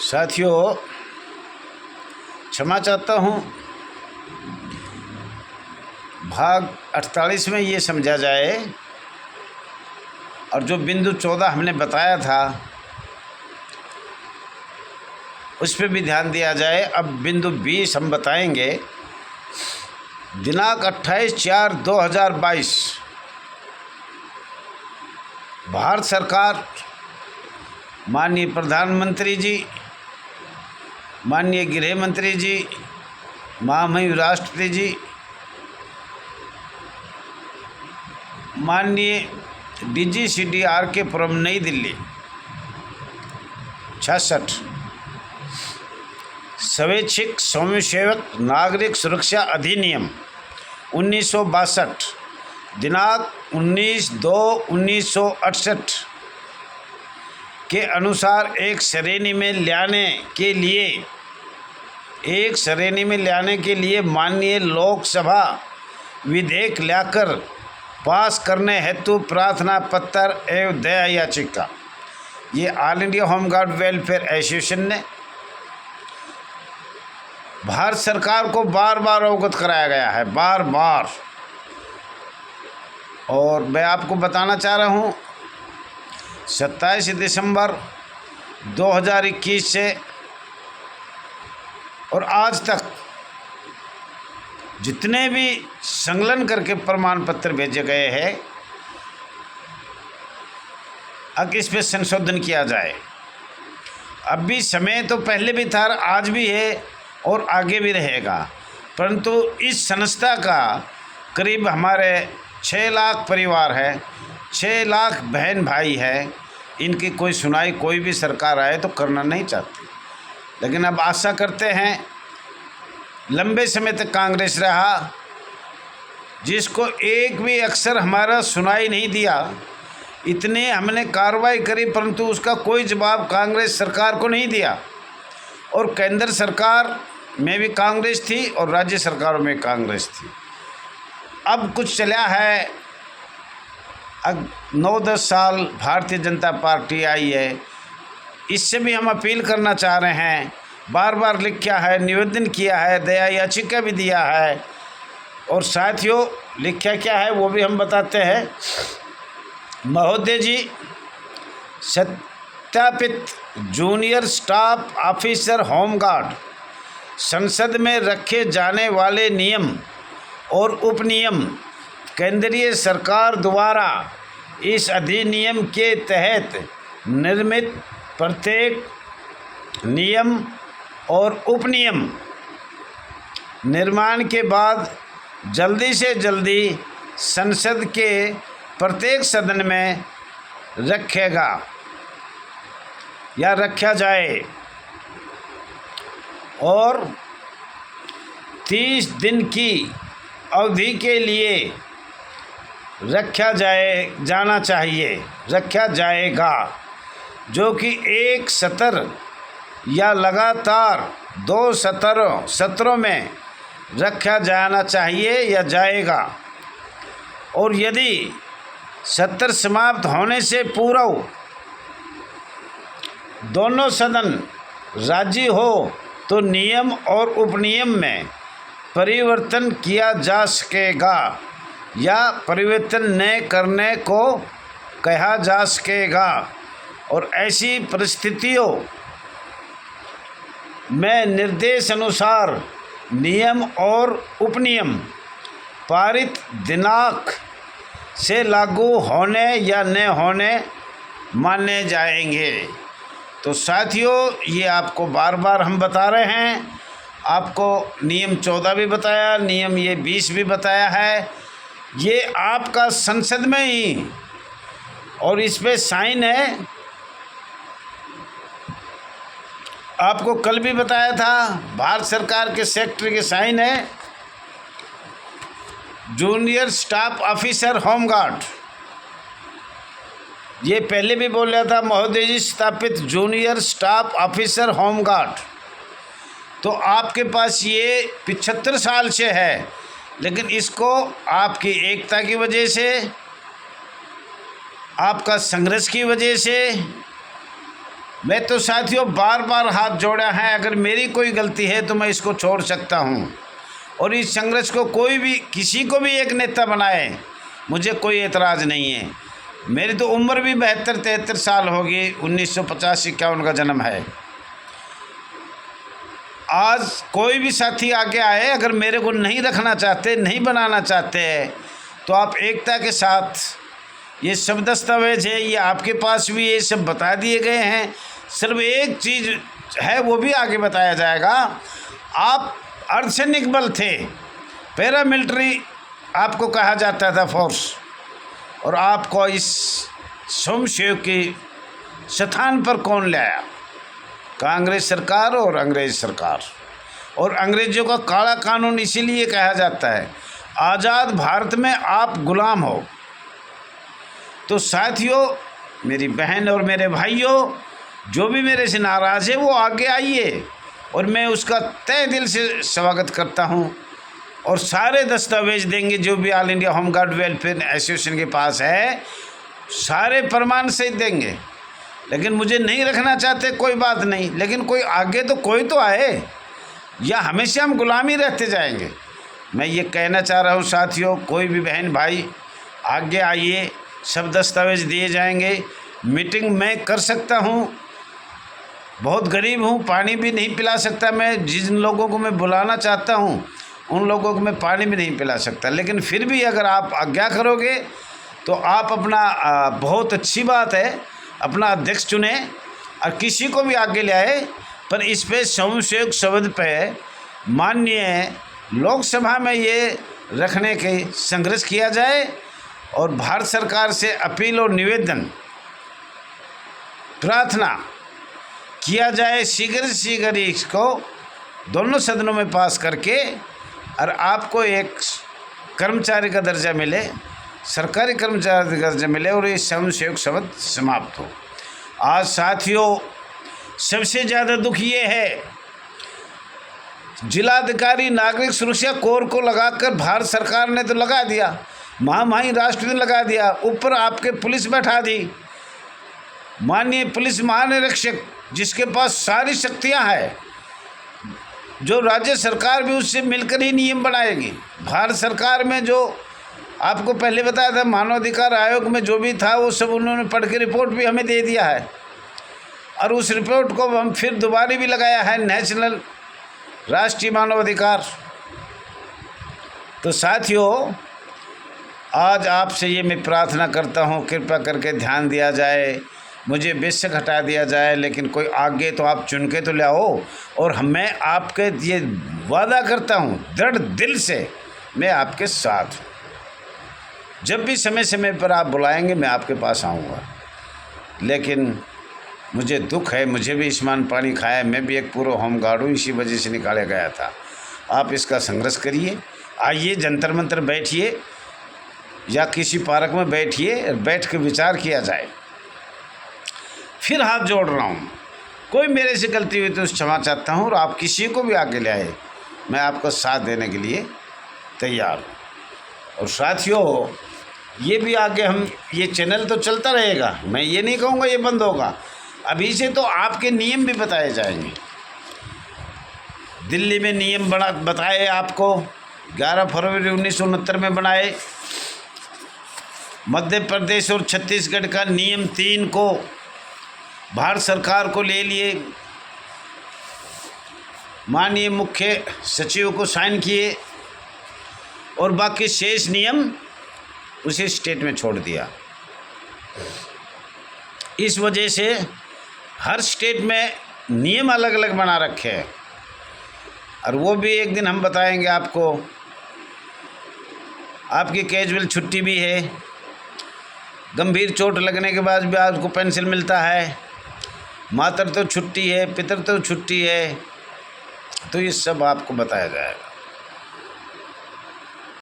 साथियों, क्षमा चाहता हूँ। भाग 48 में ये समझा जाए और जो बिंदु 14 हमने बताया था उस पर भी ध्यान दिया जाए। अब बिंदु 20 हम बताएंगे। दिनांक 28/4/2022 भारत सरकार, माननीय प्रधानमंत्री जी, माननीय गृह मंत्री जी, महामहिम राष्ट्रपति जी, माननीय DGCDR पुरम नई दिल्ली 66 स्वैच्छिक स्वयंसेवक नागरिक सुरक्षा अधिनियम 1962 दिनांक 19/2/1968 के अनुसार एक श्रेणी में लाने के लिए माननीय लोकसभा विधेयक लाकर पास करने हेतु प्रार्थना पत्र एवं दया याचिका, ये all India home guard welfare association ने भारत सरकार को बार बार अवगत कराया गया है, बार बार। और मैं आपको बताना चाह रहा हूँ 27 दिसंबर 2021 से और आज तक जितने भी संकलन करके प्रमाण पत्र भेजे गए हैं, अब इस पे संशोधन किया जाए। अब भी समय तो पहले भी था, आज भी है और आगे भी रहेगा, परंतु इस संस्था का करीब हमारे 6 लाख परिवार है, 6 लाख बहन भाई है। इनकी कोई सुनाई कोई भी सरकार आए तो करना नहीं चाहती, लेकिन अब आशा करते हैं। लंबे समय तक कांग्रेस रहा, जिसको एक भी अक्षर हमारा सुनाई नहीं दिया। इतने हमने कार्रवाई करी, परंतु उसका कोई जवाब कांग्रेस सरकार को नहीं दिया। और केंद्र सरकार में भी कांग्रेस थी और राज्य सरकारों में कांग्रेस थी। अब कुछ चला है, अब 9-10 साल भारतीय जनता पार्टी आई है। इससे भी हम अपील करना चाह रहे हैं, बार बार लिखा है, निवेदन किया है, दया याचिका भी दिया है। और साथियों, लिखा क्या है वो भी हम बताते हैं। महोदय जी, सत्यापित जूनियर स्टाफ ऑफिसर होमगार्ड संसद में रखे जाने वाले नियम और उपनियम केंद्रीय सरकार द्वारा इस अधिनियम के तहत निर्मित प्रत्येक नियम और उपनियम निर्माण के बाद जल्दी से जल्दी संसद के प्रत्येक सदन में रखेगा या रखा जाए और 30 दिन की अवधि के लिए रखा जाएगा, जो कि एक सत्र या लगातार 2 सत्रों में रखा जाना चाहिए या जाएगा। और यदि सत्र समाप्त होने से पूर्व दोनों सदन राजी हो तो नियम और उपनियम में परिवर्तन किया जा सकेगा या परिवर्तन न करने को कहा जा सकेगा। और ऐसी परिस्थितियों में निर्देश अनुसार नियम और उपनियम पारित दिनांक से लागू होने या न होने माने जाएंगे। तो साथियों, ये आपको बार बार हम बता रहे हैं। आपको नियम 14 भी बताया, नियम ये 20 भी बताया है। ये आपका संसद में ही, और इस पे साइन है। आपको कल भी बताया था, भारत सरकार के सेक्रेटरी के साइन है। जूनियर स्टाफ ऑफिसर होमगार्ड, ये पहले भी बोल रहा था, महोदय जी स्थापित जूनियर स्टाफ ऑफिसर होमगार्ड। तो आपके पास ये 75 साल से है, लेकिन इसको आपकी एकता की वजह से, आपका संघर्ष की वजह से मैं तो साथियों बार बार हाथ जोड़ा है, अगर मेरी कोई गलती है तो मैं इसको छोड़ सकता हूँ, और इस संघर्ष को कोई भी किसी को भी एक नेता बनाए, मुझे कोई एतराज़ नहीं है। मेरी तो उम्र भी 72-73 साल होगी, 1950-51 का जन्म है। आज कोई भी साथी आगे आए, अगर मेरे को नहीं रखना चाहते, नहीं बनाना चाहते हैं, तो आप एकता के साथ, ये सब दस्तावेज है, ये आपके पास भी ये सब बता दिए गए हैं। सिर्फ एक चीज़ है, वो भी आगे बताया जाएगा। आप अर्धसैनिक बल थे, पैरामिलिट्री आपको कहा जाता था फोर्स, और आपको इस स्वयंसेवक के स्थान पर कौन लाया? कांग्रेस सरकार और अंग्रेज सरकार। और अंग्रेज़ों का काला कानून इसीलिए कहा जाता है, आज़ाद भारत में आप गुलाम हो। तो साथियों, मेरी बहन और मेरे भाइयों, जो भी मेरे से नाराज़ है वो आगे आइए, और मैं उसका तहे दिल से स्वागत करता हूँ। और सारे दस्तावेज देंगे जो भी all India home guard welfare association के पास है, सारे प्रमाण सहित देंगे। लेकिन मुझे नहीं रखना चाहते, कोई बात नहीं, लेकिन कोई आगे तो कोई तो आए, या हमेशा हम गुलामी रहते जाएंगे। मैं ये कहना चाह रहा हूँ साथियों, कोई भी बहन भाई आगे आइए, सब दस्तावेज दिए जाएंगे। मीटिंग मैं कर सकता हूँ, बहुत गरीब हूँ, पानी भी नहीं पिला सकता मैं। जिन लोगों को मैं बुलाना चाहता हूँ उन लोगों को मैं पानी भी नहीं पिला सकता, लेकिन फिर भी अगर आप आज्ञा करोगे तो आप अपना बहुत अच्छी बात है, अपना अध्यक्ष चुने और किसी को भी आगे ले आए। पर इस पे स्वयंसेवक शब्द पे माननीय लोकसभा में ये रखने के संघर्ष किया जाए, और भारत सरकार से अपील और निवेदन प्रार्थना किया जाए, शीघ्र से शीघ्र इसको दोनों सदनों में पास करके, और आपको एक कर्मचारी का दर्जा मिले, सरकारी कर्मचारी का दर्जा मिले, और ये स्वयंसेवक शब्द समाप्त हो। आज साथियों, सबसे ज़्यादा दुख ये है, जिलाधिकारी नागरिक सुरक्षा कोर को लगाकर भारत सरकार ने तो लगा दिया, महामहिम राष्ट्रपति ने लगा दिया, ऊपर आपके पुलिस बैठा दी। माननीय पुलिस महानिरीक्षक जिसके पास सारी शक्तियां हैं, जो राज्य सरकार भी उससे मिलकर ही नियम बनाएगी। भारत सरकार में जो आपको पहले बताया था, मानवाधिकार आयोग में जो भी था वो सब उन्होंने पढ़ के रिपोर्ट भी हमें दे दिया है, और उस रिपोर्ट को हम फिर दोबारा भी लगाया है, नेशनल राष्ट्रीय मानवाधिकार। तो साथियों, आज आपसे ये मैं प्रार्थना करता हूँ, कृपया करके ध्यान दिया जाए, मुझे बेशक हटा दिया जाए, लेकिन कोई आगे तो आप चुन के तो ले आओ। और मैं आपके ये वादा करता हूँ दृढ़ दिल से, मैं आपके साथ हूँ। जब भी समय समय पर आप बुलाएंगे मैं आपके पास आऊँगा। लेकिन मुझे दुख है, मुझे भी स्नान पानी खाया, मैं भी एक पूरा होम गार्ड हूँ, इसी वजह से निकाला गया था। आप इसका संघर्ष करिए, आइए जंतर मंतर बैठिए या किसी पार्क में बैठिए, बैठ के विचार किया जाए। फिर हाथ जोड़ रहा हूँ, कोई मेरे से गलती हुई तो क्षमा चाहता हूँ, और आप किसी को भी आगे ले आए, मैं आपका साथ देने के लिए तैयार हूँ। और साथियों, ये भी आगे हम, ये चैनल तो चलता रहेगा, मैं ये नहीं कहूँगा ये बंद होगा। अभी से तो आपके नियम भी बताए जाएंगे। दिल्ली में नियम बताए आपको, 11 फरवरी 1969 में बनाए। मध्य प्रदेश और छत्तीसगढ़ का नियम 3 को भारत सरकार को ले लिए, माननीय मुख्य सचिव को साइन किए, और बाकी शेष नियम उसे स्टेट में छोड़ दिया। इस वजह से हर स्टेट में नियम अलग अलग बना रखे हैं, और वो भी एक दिन हम बताएंगे आपको। आपकी कैजुअल छुट्टी भी है, गंभीर चोट लगने के बाद भी आपको पेंशन मिलता है, मातृत्व छुट्टी है, पितृत्व छुट्टी है, तो ये सब आपको बताया जाएगा।